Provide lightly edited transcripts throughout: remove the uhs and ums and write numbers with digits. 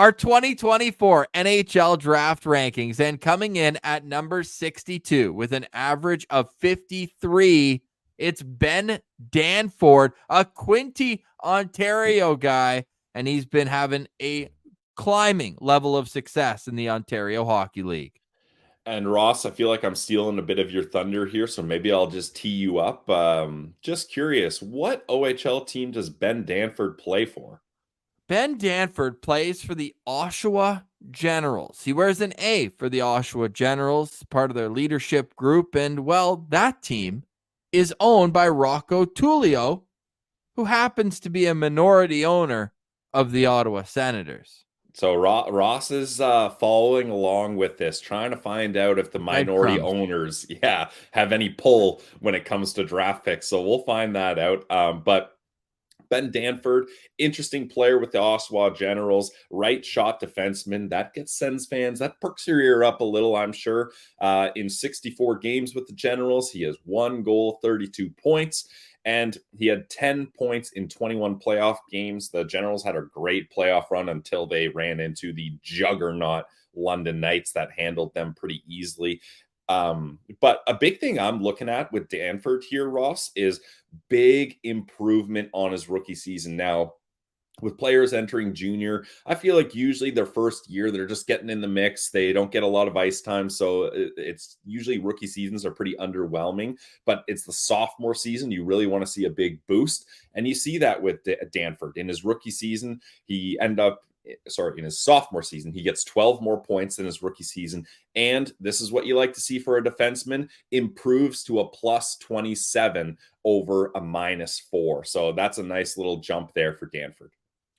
Our 2024 NHL draft rankings, and coming in at number 62 with an average of 53, it's Ben Danford, a Quinte, Ontario guy, and he's been having a climbing level of success in the Ontario Hockey League. And Ross, I feel like I'm stealing a bit of your thunder here, so maybe I'll just tee you up. Just curious, what OHL team does Ben Danford play for? Ben Danford plays for the Oshawa Generals. He wears an A for the Oshawa Generals, part of their leadership group. And, well, that team is owned by Rocco Tullio, who happens to be a minority owner of the Ottawa Senators. So Ross is following along with this, trying to find out if the minority Breadcrumbs. owners, have any pull when it comes to draft picks. So we'll find that out. But Ben Danford, interesting player with the Ottawa Generals, right shot defenseman. That gets Sens fans, that perks your ear up a little, I'm sure. In 64 games with the Generals, he has 1 goal, 32 points, and he had 10 points in 21 playoff games. The Generals had a great playoff run until they ran into the juggernaut London Knights that handled them pretty easily. But a big thing I'm looking at with Danford here, Ross, is big improvement on his rookie season. Now, with players entering junior, I feel like usually their first year, they're just getting in the mix. They don't get a lot of ice time. So it's usually rookie seasons are pretty underwhelming, but it's the sophomore season. You really want to see a big boost. And you see that with Danford. In his rookie season, in his sophomore season, he gets 12 more points than his rookie season. And this is what you like to see for a defenseman, improves to a plus 27 over a -4. So that's a nice little jump there for Danford.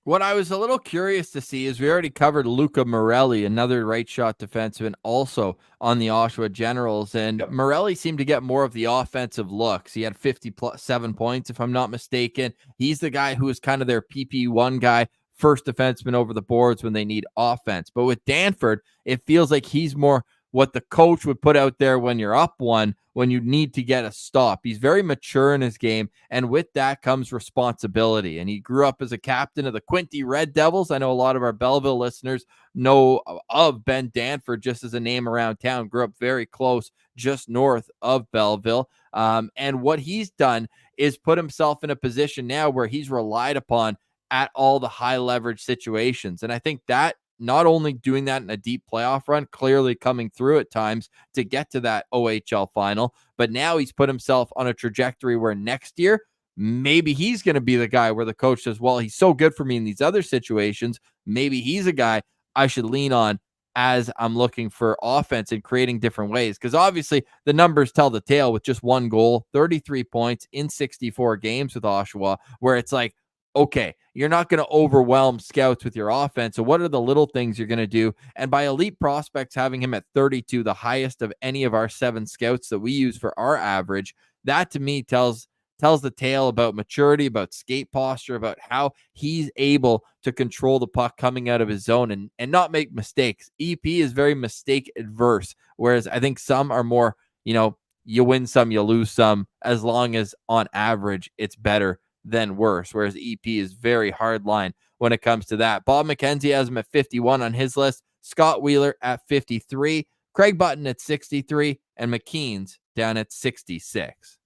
What I was a little curious to see is we already covered Luca Morelli, another right shot defenseman, also on the Oshawa Generals. And Yep. Morelli seemed to get more of the offensive looks. He had 57 points, if I'm not mistaken. He's the guy who is kind of their PP1 guy, first defenseman over the boards when they need offense. But with Danford, it feels like he's more what the coach would put out there when you're up one, when you need to get a stop. He's very mature in his game, and with that comes responsibility. And he grew up as a captain of the Quinte Red Devils. I know a lot of our Belleville listeners know of Ben Danford just as a name around town. Grew up very close, just north of Belleville. And what he's done is put himself in a position now where he's relied upon at all the high leverage situations. And I think that not only doing that in a deep playoff run, clearly coming through at times to get to that OHL final, but now he's put himself on a trajectory where next year, maybe he's going to be the guy where the coach says, well, he's so good for me in these other situations. Maybe he's a guy I should lean on as I'm looking for offense and creating different ways. Because obviously the numbers tell the tale with just 1 goal, 33 points in 64 games with Oshawa, where it's like, okay, you're not going to overwhelm scouts with your offense. So what are the little things you're going to do? And by elite prospects having him at 32, the highest of any of our 7 scouts that we use for our average, that to me tells the tale about maturity, about skate posture, about how he's able to control the puck coming out of his zone and not make mistakes. EP is very mistake adverse, whereas I think some are more, you win some, you lose some, as long as on average it's better than worse, whereas EP is very hard line when it comes to that. Bob McKenzie has him at 51 on his list, Scott Wheeler at 53, Craig Button at 63, and McKean's down at 66.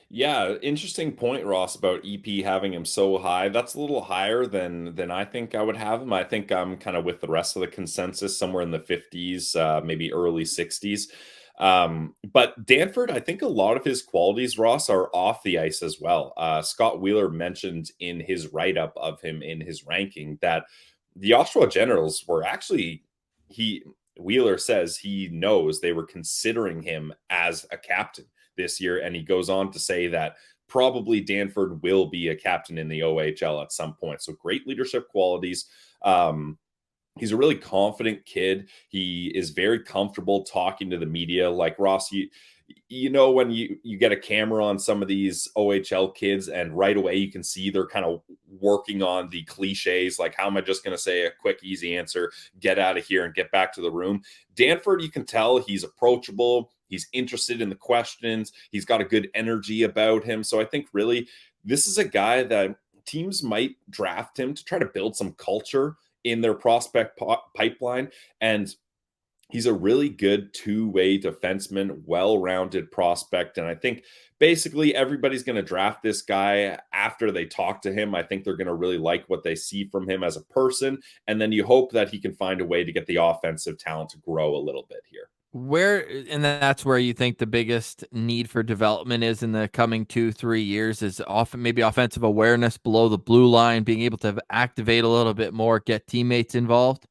Yeah, interesting point, Ross, about EP having him so high. That's a little higher than I think I would have him. I think I'm kind of with the rest of the consensus, somewhere in the 50s, maybe early 60s. But Danford, I think a lot of his qualities, Ross, are off the ice as well. Scott Wheeler mentioned in his write-up of him in his ranking that the Oshawa Generals were actually, Wheeler says he knows they were considering him as a captain this year. And he goes on to say that probably Danford will be a captain in the OHL at some point. So great leadership qualities. He's a really confident kid. He is very comfortable talking to the media. Like Ross, you know when you get a camera on some of these OHL kids and right away you can see they're kind of working on the cliches, like how am I just going to say a quick, easy answer, get out of here and get back to the room. Danford, you can tell he's approachable. He's interested in the questions. He's got a good energy about him. So I think really this is a guy that teams might draft him to try to build some culture in their prospect pipeline. And he's a really good two-way defenseman, well-rounded prospect. And I think basically everybody's going to draft this guy after they talk to him. I think they're going to really like what they see from him as a person. And then you hope that he can find a way to get the offensive talent to grow a little bit here. And that's where you think the biggest need for development is in the coming 2-3 years, is often maybe offensive awareness below the blue line, being able to activate a little bit more, get teammates involved.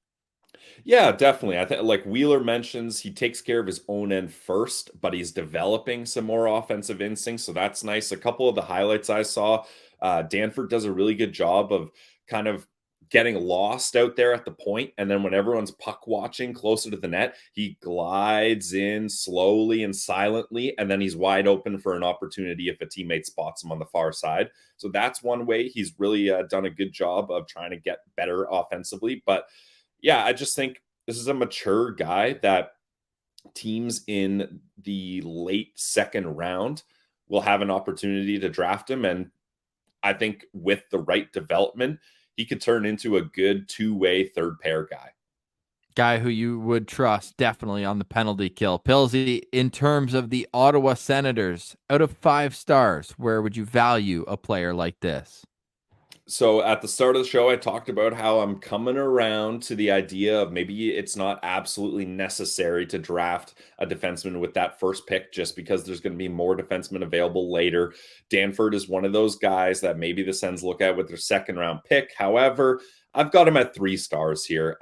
Yeah, definitely. I think, like Wheeler mentions, he takes care of his own end first, but he's developing some more offensive instincts. So that's nice. A couple of the highlights I saw, Danford does a really good job of kind of getting lost out there at the point. And then when everyone's puck watching closer to the net, he glides in slowly and silently. And then he's wide open for an opportunity if a teammate spots him on the far side. So that's one way he's really done a good job of trying to get better offensively. But yeah, I just think this is a mature guy that teams in the late second round will have an opportunity to draft him. And I think with the right development, he could turn into a good two-way third pair guy. Guy who you would trust definitely on the penalty kill. Pilsy, in terms of the Ottawa Senators, out of 5 stars, where would you value a player like this? So at the start of the show, I talked about how I'm coming around to the idea of maybe it's not absolutely necessary to draft a defenseman with that first pick, just because there's going to be more defensemen available later. Danford is one of those guys that maybe the Sens look at with their second round pick. However, I've got him at 3 stars here.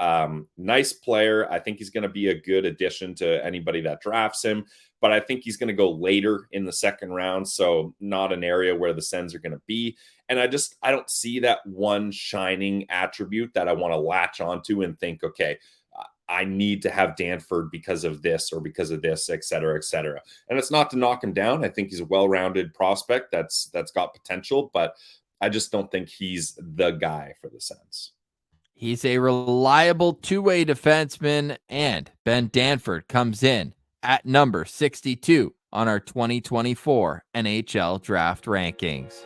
Nice player. I think he's going to be a good addition to anybody that drafts him, but I think he's going to go later in the second round. So not an area where the Sens are going to be. And I don't see that one shining attribute that I want to latch onto and think, okay, I need to have Danford because of this or because of this, et cetera, et cetera. And it's not to knock him down. I think he's a well-rounded prospect that's got potential, but I just don't think he's the guy for the Sens. He's a reliable two-way defenseman, and Ben Danford comes in at number 62 on our 2024 NHL Draft Rankings.